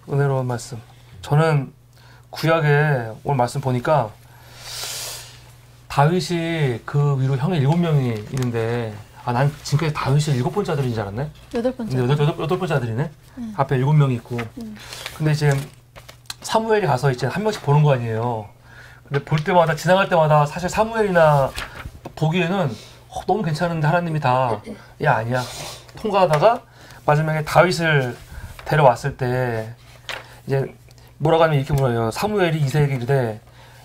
은혜로운 말씀. 저는 구약에 오늘 말씀 보니까 다윗이 그 위로 형이 7명이 있는데 난 지금까지 다윗이 7번째 아들인 줄 알았네. 8번째. 여덟 번째 아들이네. 앞에 7명이 있고. 근데 이제 사무엘이 가서 이제 한 명씩 보는 거 아니에요. 근데 볼 때마다 지나갈 때마다 사실 사무엘이나 보기에는 너무 괜찮은데 하나님이 다 야 아니야. 통과하다가 마지막에 다윗을 데려왔을 때 이제 뭐라고 하면 이렇게 물어요. 사무엘이 이새에게 이르되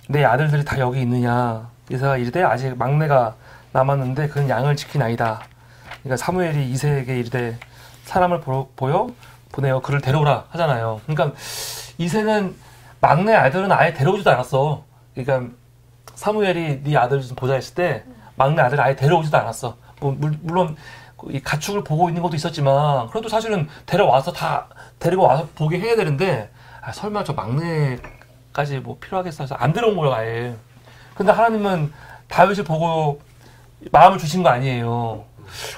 내 아들들이 다 여기 있느냐. 이새가 이르되 아직 막내가 남았는데 그는 양을 지키나이다. 그러니까 사무엘이 이새에게 이르되 사람을 보내어 그를 데려오라 하잖아요. 그러니까 이새는 막내 아들은 아예 데려오지도 않았어. 그러니까 사무엘이 네 아들 좀 보자 했을 때 막내 아들 아예 데려오지도 않았어. 물론 이 가축을 보고 있는 것도 있었지만 그래도 사실은 데려와서 다 데리고 와서 보게 해야 되는데 설마 저 막내까지 뭐 필요하겠어 해서 안 데려온 거예요 아예. 근데 하나님은 다윗을 보고 마음을 주신 거 아니에요.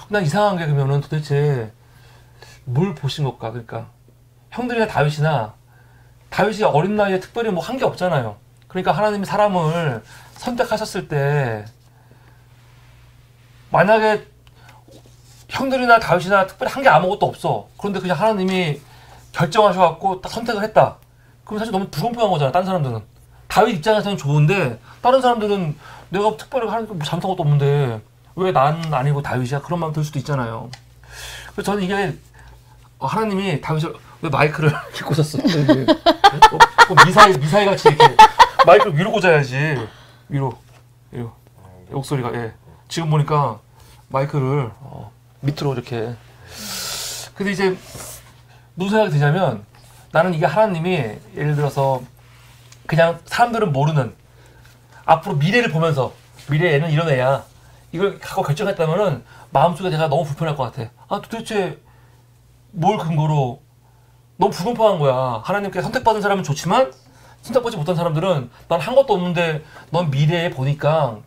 난 이상한 게 그러면은 도대체 뭘 보신 걸까? 그러니까 형들이나 다윗이 어린 나이에 특별히 뭐 한 게 없잖아요. 그러니까 하나님이 사람을 선택하셨을 때 만약에 형들이나 다윗이나 특별히 한 게 아무것도 없어. 그런데 그냥 하나님이 결정하셔갖고 딱 선택을 했다. 그럼 사실 너무 불공평한 거잖아. 다른 사람들은. 다윗 입장에서는 좋은데 다른 사람들은 내가 특별히 하는 게 뭐 잘못한 것도 없는데 왜 난 아니고 다윗이야? 그런 마음 들 수도 있잖아요. 그래서 저는 이게 하나님이 다윗을 왜 마이크를 이렇게 꽂았어? 미사일 같이 이렇게 마이크를 위로 꽂아야지. 위로. 목소리가 지금 보니까 마이크를 밑으로 이렇게. 근데 이제 무슨 생각이 드냐면 나는 이게 하나님이 예를 들어서 그냥 사람들은 모르는 앞으로 미래를 보면서 미래 애는 이런 애야. 이걸 갖고 결정했다면은 마음속에 내가 너무 불편할 것 같아. 도대체 뭘 근거로 너무 불공평한 거야. 하나님께 선택받은 사람은 좋지만 선택받지 못한 사람들은 난 한 것도 없는데 넌 미래에 보니까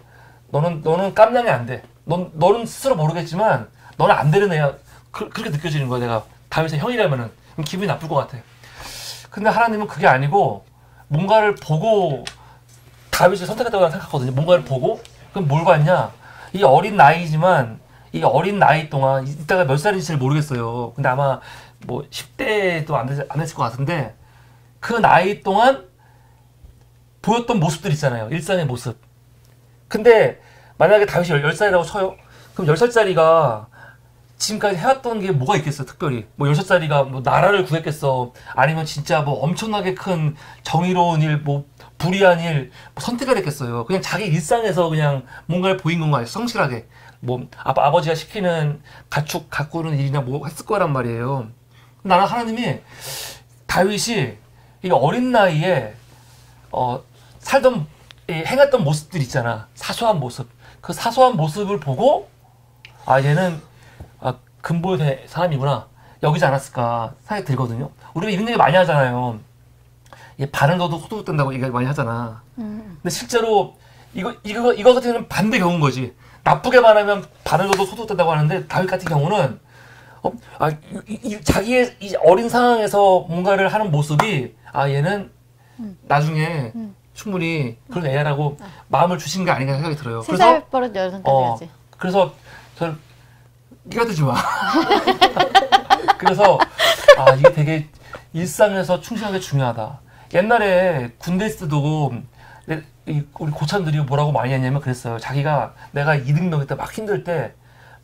너는 깜냥이 안 돼. 너는 스스로 모르겠지만 너는 안 되는 애야. 그렇게 느껴지는 거야. 내가 다윗의 형이라면은 기분이 나쁠 것 같아. 근데 하나님은 그게 아니고 뭔가를 보고 다윗을 선택했다고 생각하거든요. 뭔가를 보고 그럼 뭘 봤냐? 이 어린 나이지만 이 어린 나이 동안 이따가 몇 살인지 잘 모르겠어요. 근데 아마 뭐 10대도 안 됐을 것 같은데 그 나이 동안 보였던 모습들 있잖아요. 일상의 모습. 근데 만약에 다윗이 10살이라고 쳐요. 그럼 10살짜리가 지금까지 해왔던 게 뭐가 있겠어, 특별히. 뭐 10살짜리가 뭐 나라를 구했겠어. 아니면 진짜 뭐 엄청나게 큰 정의로운 일, 뭐 불의한 일, 뭐 선택을 했겠어요. 그냥 자기 일상에서 그냥 뭔가를 보인 건가요, 성실하게. 뭐 아버지가 시키는 가축 가꾸는 일이나 뭐 했을 거란 말이에요. 나는 하나님이 다윗이 이 어린 나이에 행했던 모습들 있잖아. 사소한 모습. 그 사소한 모습을 보고 얘는 근본의 사람이구나. 여기지 않았을까 생각이 들거든요. 우리가 이런 얘기 많이 하잖아요. 바늘 넣어도 호두 뜬다고 얘기 많이 하잖아. 근데 실제로 이거 같은 경우는 반대 경우인 거지. 나쁘게만 하면 바늘 넣어도 호두 뜬다고 하는데 다윗 같은 경우는 자기의 이 어린 상황에서 뭔가를 하는 모습이 얘는 나중에 충분히 그런 애라고 마음을 주신 게 아닌가 생각이 들어요. 3살 버릇 10살까지 해야지. 그래서 저는 끼어들지 마. 그래서 이게 되게 일상에서 충실하게 중요하다. 옛날에 군대 있을 때도 우리 고참들이 뭐라고 많이 했냐면 그랬어요. 자기가 내가 이등병 때 막 힘들 때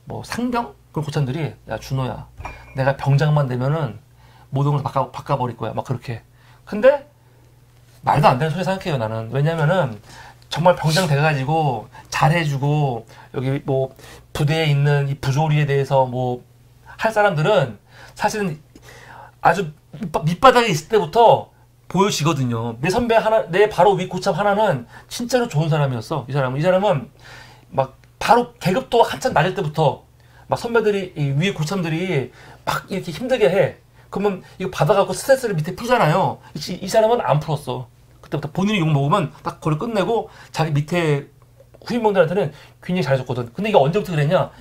뭐 상병? 그런 고참들이 야 준호야 내가 병장만 되면은 모든 걸 바꿔버릴 거야. 막 그렇게. 근데 말도 안 되는 소리 생각해요 나는. 왜냐면은 정말 병장 돼가지고 잘해주고 여기 뭐 부대에 있는 이 부조리에 대해서 뭐 할 사람들은 사실은 아주 밑바닥에 있을 때부터 보여지거든요. 내 선배 하나, 내 바로 위 고참 하나는 진짜로 좋은 사람이었어. 이 사람은 막 바로 계급도 한참 낮을 때부터 막 선배들이 이 위에 고참들이 막 이렇게 힘들게 해. 그러면 이거 받아갖고 스트레스를 밑에 풀잖아요. 이 사람은 안 풀었어. 그때부터 본인이 욕 먹으면 딱 그걸 끝내고 자기 밑에 후임병들한테는 굉장히 잘해줬거든. 근데 이게 언제부터 그랬냐?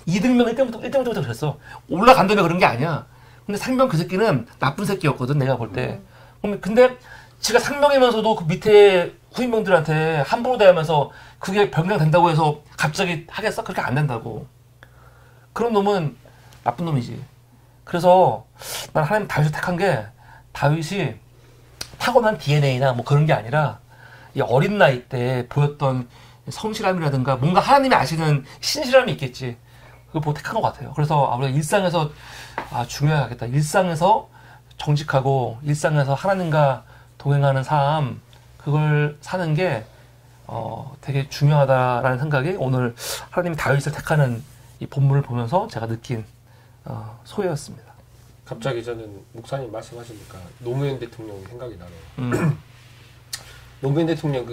2등병 1등부터 그랬어. 올라간 다음에 그런 게 아니야. 근데 상병 그 새끼는 나쁜 새끼였거든 내가 볼 때. 근데 지가 상병이면서도 그 밑에 후임병들한테 함부로 대하면서 그게 변경된다고 해서 갑자기 하겠어? 그렇게 안 된다고. 그런 놈은 나쁜 놈이지. 그래서 난 하나님 다윗을 택한 게 다윗이 타고난 DNA나 뭐 그런 게 아니라 이 어린 나이 때 보였던 성실함이라든가 뭔가 하나님이 아시는 신실함이 있겠지. 그걸 보고 택한 것 같아요. 그래서 우리가 일상에서 중요하겠다. 일상에서 정직하고 일상에서 하나님과 동행하는 삶 그걸 사는 게 되게 중요하다라는 생각이 오늘 하나님이 다윗을 택하는 이 본문을 보면서 제가 느낀 소회였습니다. 갑자기 저는 목사님 말씀하시니까 노무현 대통령이 생각이 나네요. 노무현 대통령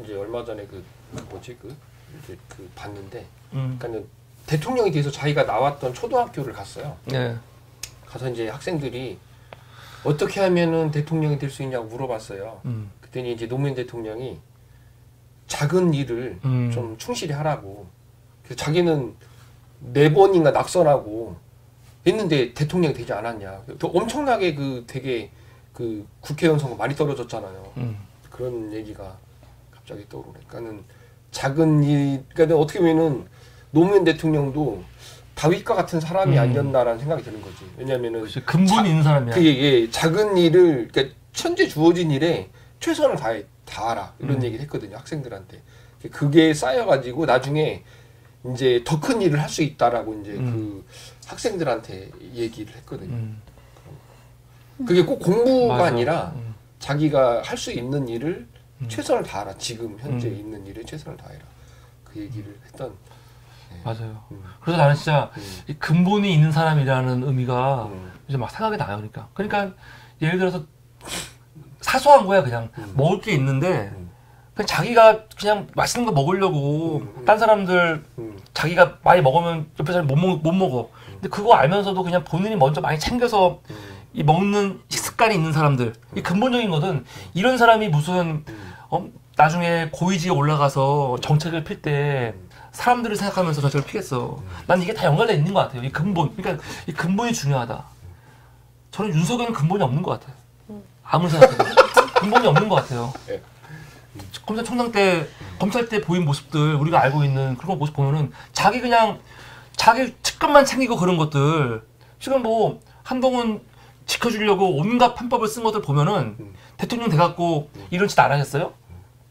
이제 얼마 전에 이제 봤는데, 그러니까는 대통령이 돼서 자기가 나왔던 초등학교를 갔어요. 네. 가서 이제 학생들이 어떻게 하면은 대통령이 될 수 있냐고 물어봤어요. 그랬더니 이제 노무현 대통령이 작은 일을 좀 충실히 하라고. 그래서 자기는 4번인가 낙선하고 했는데 대통령이 되지 않았냐. 또 엄청나게 되게 국회의원 선거 많이 떨어졌잖아요. 그런 얘기가 갑자기 떠오르네. 그러니까는 작은 일, 그러니까 어떻게 보면은 노무현 대통령도 다윗과 같은 사람이 아니었나라는 생각이 드는 거지. 왜냐면은 근본이 있는 사람이야. 그게 작은 일을, 그러니까 현재 주어진 일에 최선을 다하라 이런 얘기를 했거든요. 학생들한테. 그게 쌓여가지고 나중에 이제 더 큰 일을 할 수 있다라고 이제 그 학생들한테 얘기를 했거든요. 그게 꼭 공부가 맞아. 아니라 자기가 할 수 있는 일을 최선을 다하라. 지금 현재 있는 일에 최선을 다해라. 그 얘기를 했던. 네. 맞아요. 그래서 나는 진짜 이 근본이 있는 사람이라는 의미가 이제 막 생각이 나요. 그러니까 예를 들어서 사소한 거야. 그냥 먹을 게 있는데 그냥 자기가 그냥 맛있는 거 먹으려고 딴 사람들 자기가 많이 먹으면 옆에 사람이 못 먹어. 근데 그거 알면서도 그냥 본인이 먼저 많이 챙겨서 이 먹는 습관이 있는 사람들, 이 근본적인 거든. 이런 사람이 무슨 나중에 고위직에 올라가서 정책을 필 때 사람들을 생각하면서 정책을 피겠어. 난 이게 다 연결돼 있는 것 같아요. 이 근본. 그러니까 이 근본이 중요하다. 저는 윤석열은 근본이 없는 것 같아요. 아무리 생각해도 근본이 없는 것 같아요. 검찰총장 때, 검찰 때 보인 모습들, 우리가 알고 있는 그런 모습 보면은 자기 측근만 챙기고 그런 것들, 지금 뭐 한동훈 지켜주려고 온갖 편법을 쓴 것들 보면은 대통령 돼갖고 이런 짓 안 하겠어요?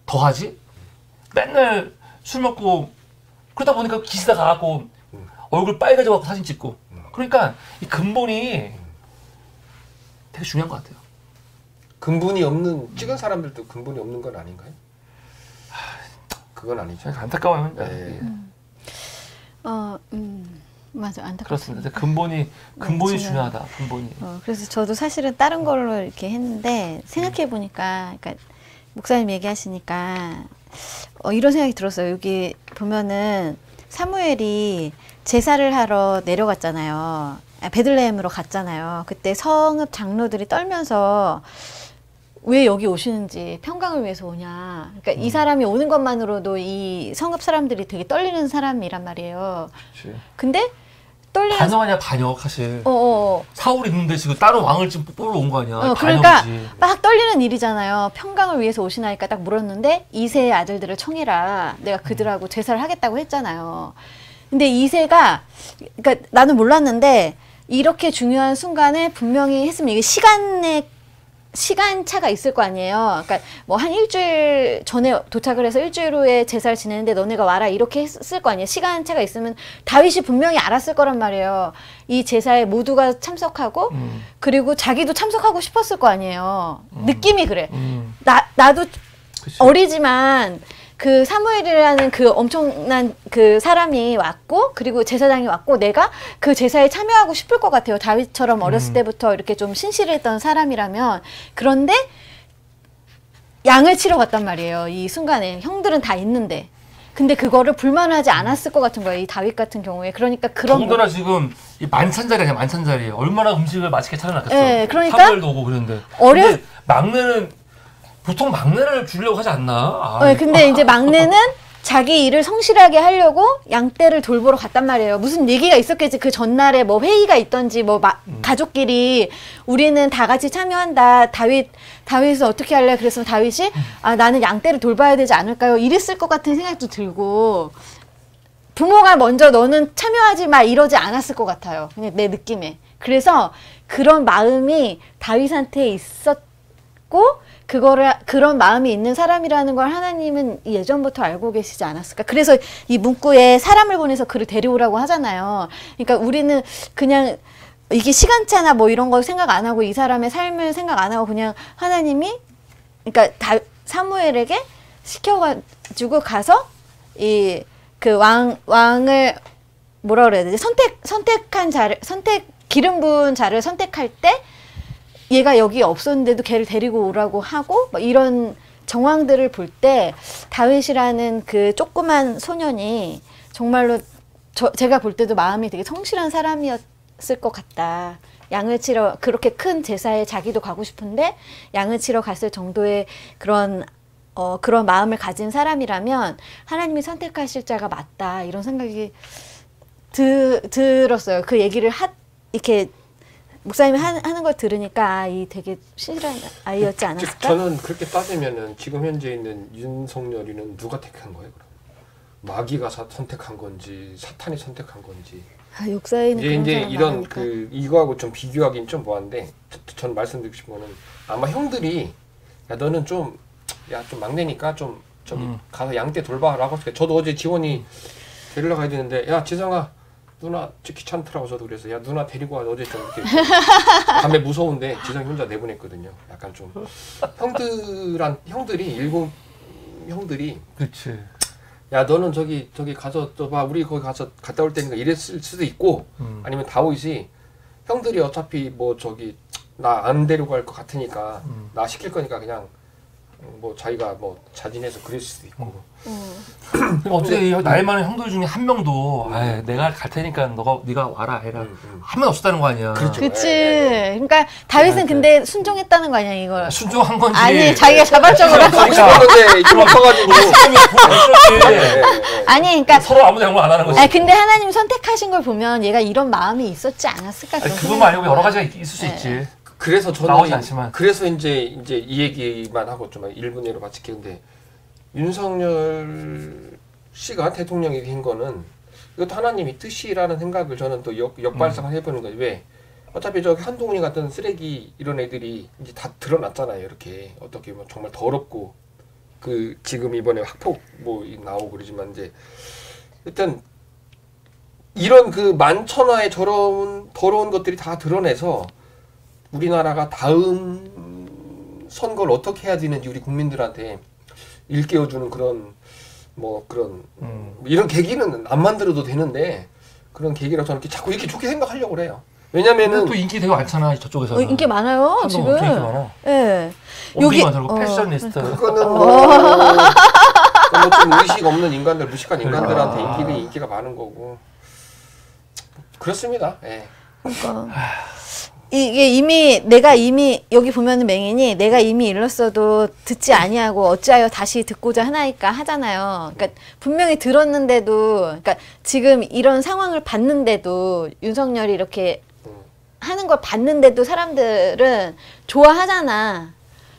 더 하지? 맨날 술 먹고 그러다 보니까 기시다 가갖고 얼굴 빨개져갖고 사진 찍고. 그러니까 이 근본이 되게 중요한 것 같아요. 근본이 없는 찍은 사람들도 근본이 없는 건 아닌가요? 그건 아니죠. 안타까워요. 네. 맞아, 안타깝습니다. 그렇습니다. 근본이 중요하다. 근본이. 그래서 저도 사실은 다른 걸로 이렇게 했는데 생각해 보니까, 그러니까 목사님 얘기하시니까 이런 생각이 들었어요. 여기 보면은 사무엘이 제사를 하러 내려갔잖아요. 베들레헴으로 갔잖아요. 그때 성읍 장로들이 떨면서 왜 여기 오시는지, 평강을 위해서 오냐. 그러니까 이 사람이 오는 것만으로도 이 성읍 사람들이 되게 떨리는 사람이란 말이에요. 그치. 근데 떨리는 반역 아니야, 반역, 사실. 사울이 있는데 지금 다른 왕을 지금 뽑으러 온 거 아니야. 그러니까 반역이지. 막 떨리는 일이잖아요. 평강을 위해서 오시나니까 딱 물었는데 이세의 아들들을 청해라. 내가 그들하고 제사를 하겠다고 했잖아요. 근데 이세가, 그러니까 나는 몰랐는데 이렇게 중요한 순간에 분명히 했으면 이게 시간차가 있을 거 아니에요. 그러니까 뭐 한 일주일 전에 도착을 해서 일주일 후에 제사를 지내는데 너네가 와라 이렇게 했을 거 아니에요. 시간차가 있으면 다윗이 분명히 알았을 거란 말이에요. 이 제사에 모두가 참석하고 그리고 자기도 참석하고 싶었을 거 아니에요. 느낌이 그래. 나도 그치. 어리지만 그 사무엘이라는 그 엄청난 그 사람이 왔고 그리고 제사장이 왔고 내가 그 제사에 참여하고 싶을 것 같아요. 다윗처럼 어렸을 때부터 이렇게 좀 신실했던 사람이라면. 그런데 양을 치러 갔단 말이에요. 이 순간에 형들은 다 있는데. 근데 그거를 불만하지 않았을 것 같은 거예요. 이 다윗 같은 경우에. 그러니까 그런 더군다나 지금 이 만찬자리야, 만찬자리. 얼마나 음식을 맛있게 차려놨겠어. 네, 그러니까 사무엘도 오고 그랬는데. 근데 막내는 보통 막내를 주려고 하지 않나? 근데 이제 막내는 자기 일을 성실하게 하려고 양떼를 돌보러 갔단 말이에요. 무슨 얘기가 있었겠지. 그 전날에 뭐 회의가 있던지 뭐 가족끼리 우리는 다 같이 참여한다. 다윗은 어떻게 할래? 그래서 다윗이 나는 양떼를 돌봐야 되지 않을까요? 이랬을 것 같은 생각도 들고 부모가 먼저 너는 참여하지 마 이러지 않았을 것 같아요. 그냥 내 느낌에. 그래서 그런 마음이 다윗한테 있었고 그런 마음이 있는 사람이라는 걸 하나님은 예전부터 알고 계시지 않았을까? 그래서 이 문구에 사람을 보내서 그를 데려오라고 하잖아요. 그러니까 우리는 그냥 이게 시간차나 뭐 이런 거 생각 안 하고 이 사람의 삶을 생각 안 하고 그냥 하나님이 그러니까 사무엘에게 시켜가지고 가서 이 그 왕을 뭐라 그래야 되지? 선택한 자를 기름 부은 자를 선택할 때 얘가 여기 없었는데도 걔를 데리고 오라고 하고 뭐 이런 정황들을 볼 때 다윗이라는 그 조그만 소년이 정말로 제가 볼 때도 마음이 되게 성실한 사람이었을 것 같다. 양을 치러 그렇게 큰 제사에 자기도 가고 싶은데 양을 치러 갔을 정도의 그런 마음을 가진 사람이라면 하나님이 선택하실 자가 맞다 이런 생각이 들었어요. 그 얘기를 이렇게 목사님이 하는 걸 들으니까 이 되게 신실한 아이였지 않았을까? 저는 그렇게 따지면은 지금 현재 있는 윤석열이는 누가 택한 거예요? 그럼 마귀가 선택한 건지 사탄이 선택한 건지. 역사에는 이제 이런 이거하고 좀 비교하기는 좀 뭐한데 전 말씀드리고 싶은 거는 아마 형들이 야 너는 좀 막내니까 좀 저기 가서 양떼 돌봐라고. 저도 어제 지원이 데리러 가야 되는데 야 지성아 누나 귀찮더라고. 저도 그래서 야 누나 데리고 와. 어제 좀 이렇게 밤에 무서운데 지성이 혼자 내보냈거든요. 약간 좀 형들이 일곱 형들이 그렇지. 야 너는 저기 가서 또 봐 우리 거기 가서 갔다 올 테니까 이랬을 수도 있고 아니면 다윗이 형들이 어차피 뭐 저기 나 안 데리고 갈 것 같으니까 나 시킬 거니까 그냥 뭐 자기가 뭐 자진해서 그랬을 수도 있고. 어떻게 나이 많은 형들 중에 한 명도 내가 갈 테니까 네가 와라 해라 한 명 없었다는 거 아니야. 그렇죠. 그치. 그러니까 다윗은 근데 순종했다는 거 아니야 이걸. 순종한 건지. 아니 자기가 자발적으로 한 가고 싶었는데 이거 없어가지고. 아니 그러니까 서로 아무 양보 안 하는 거지. 아니 근데 하나님 선택하신 걸 보면 얘가 이런 마음이 있었지 않았을까? 그것만 아니고 여러 가지가 있을 수 있지. 그래서 저는 나오지 않지만. 그래서 이제 이 얘기만 하고 좀 1분 내로 마칠게는데 윤석열 씨가 대통령이 된 거는 이것도 하나님이 뜻이라는 생각을 저는 또 역발상을 해보는 거예요. 왜? 어차피 저 한동훈이 같은 쓰레기 이런 애들이 이제 다 드러났잖아요. 이렇게 어떻게 보면 정말 더럽고 그 지금 이번에 학폭 뭐 나오고 그러지만 이제 일단 이런 그 만천하의 더러운 것들이 다 드러내서 우리나라가 다음 선거를 어떻게 해야 되는지 우리 국민들한테 일깨워주는 그런 이런 계기는 안 만들어도 되는데 그런 계기라 저는 자꾸 이렇게 좋게 생각하려고 그래요. 왜냐면은 또 인기 되게 많잖아 저쪽에서. 인기 많아요 지금. 인기 많아. 예. 여기 많더라고 패셔니스트. 그거는 좀 의식 없는 인간들, 무식한 인간들한테 인기가 많은 거고 그렇습니다. 예. 그러니까. 이게 내가 이미 여기 보면은 맹인이 내가 이미 일렀어도 듣지 아니하고 어찌하여 다시 듣고자 하나이까 하잖아요. 그러니까 분명히 들었는데도, 그러니까 지금 이런 상황을 봤는데도 윤석열이 이렇게 하는 걸 봤는데도 사람들은 좋아하잖아.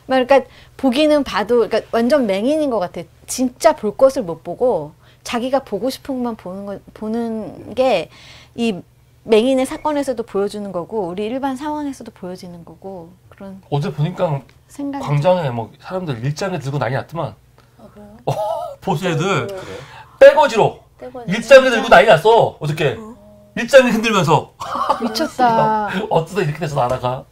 그러니까 보기는 봐도, 그러니까 완전 맹인인 것 같아. 진짜 볼 것을 못 보고 자기가 보고 싶은 것만 보는 게 이 맹인의 사건에서도 보여주는 거고 우리 일반 상황에서도 보여지는 거고 그런. 어제 보니까 생각이 광장에 뭐 사람들 일장에 들고 난리 났더만. 그래요? 보수 애들 빼거지로 일장에 들고 난리 났어. 어저께 일장에 흔들면서. 미쳤다. 어쩌다 이렇게 돼서 날아가.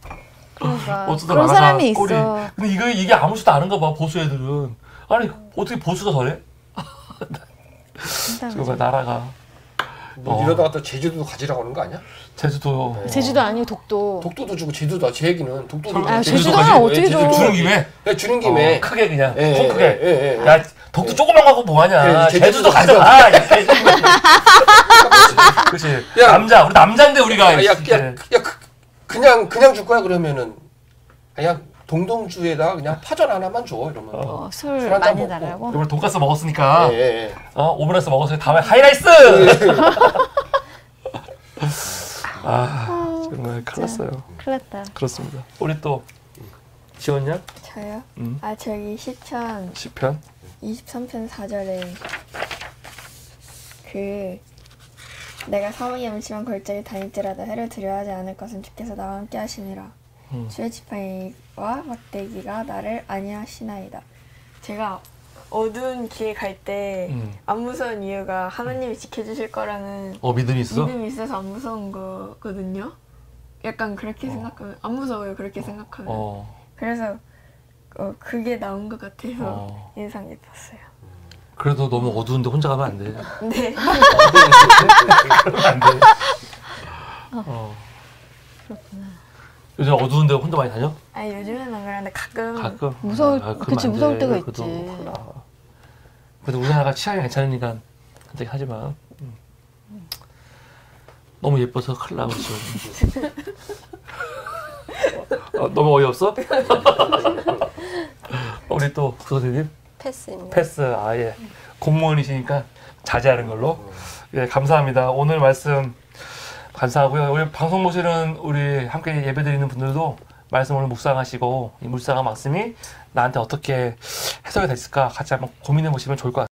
그러니까 어쩌다 그런 날아가. 사람이 꼴이. 있어. 근데 이게 아무렇지도 않은가 봐 보수 애들은. 아니 어떻게 보수가 저래? 저거 날아가. 뭐 이러다가 또 제주도 가지라고 하는 거 아니야? 제주도. 제주도 아니고 독도. 독도도 주고 제주도 제 얘기는 독도도 아, 주고 제주도는 어떻게 줘? 주는 김에. 주는 김에 크게 그냥 통 크게. 야 독도 조금만 가고 뭐하냐. 그래, 제주도 가져가. 그렇지. 우리 남자인데 우리가. 그냥 줄 거야 그러면은 그냥 동동주에다가 그냥 파전 하나만 줘 이러면 술 술 한잔 많이 먹고. 달라고. 이번에 돈가스 먹었으니까 예, 예. 오므라이스 먹었으니 다음에 하이라이스. 아 정말 큰일 났어요. 큰일 났다. 그렇습니다. 우리 또 지원냐? 저요? 음. 아 저기 시편 10편 23편 4절에 그 내가 사망의 음침한 골짜기 다닐지라도 해를 두려워하지 않을 것은 주께서 나와 함께 하시니라. 주의 지팡이와 막대기가 나를 안위하시나이다. 제가 어두운 길 갈 때 안 무서운 이유가 하나님이 지켜주실 거라는 믿음이 있어? 믿음이 있어서 안 무서운 거거든요. 약간 그렇게 생각하면 안 무서워요. 그렇게 생각하면. 그래서 그게 나온 것 같아서 인상 깊었어요. 그래도 너무 어두운데 혼자 가면 안 돼. 네. 그러면 안 돼. 그렇구나. 요즘 어두운데 혼자 많이 다녀? 아니 요즘에는 안 그러는데 가끔. 가끔. 그치, 그러면 안 무서울 돼. 때가 그래도 있지. 그렇구나. 그래도 우리나라가 치안이 괜찮으니까 한테 하지만 너무 예뻐서 큰일 나고 지금. 너무 어이없어? 우리 또 부서님 패스입니다. 패스 아예 공무원이시니까 자제하는 걸로. 예, 감사합니다. 오늘 말씀 감사하고요. 우리 방송 보시는 우리 함께 예배드리는 분들도 말씀 오늘 묵상하시고 이 묵상한 말씀이 나한테 어떻게 해석이 됐을까 같이 한번 고민해 보시면 좋을 것 같아요.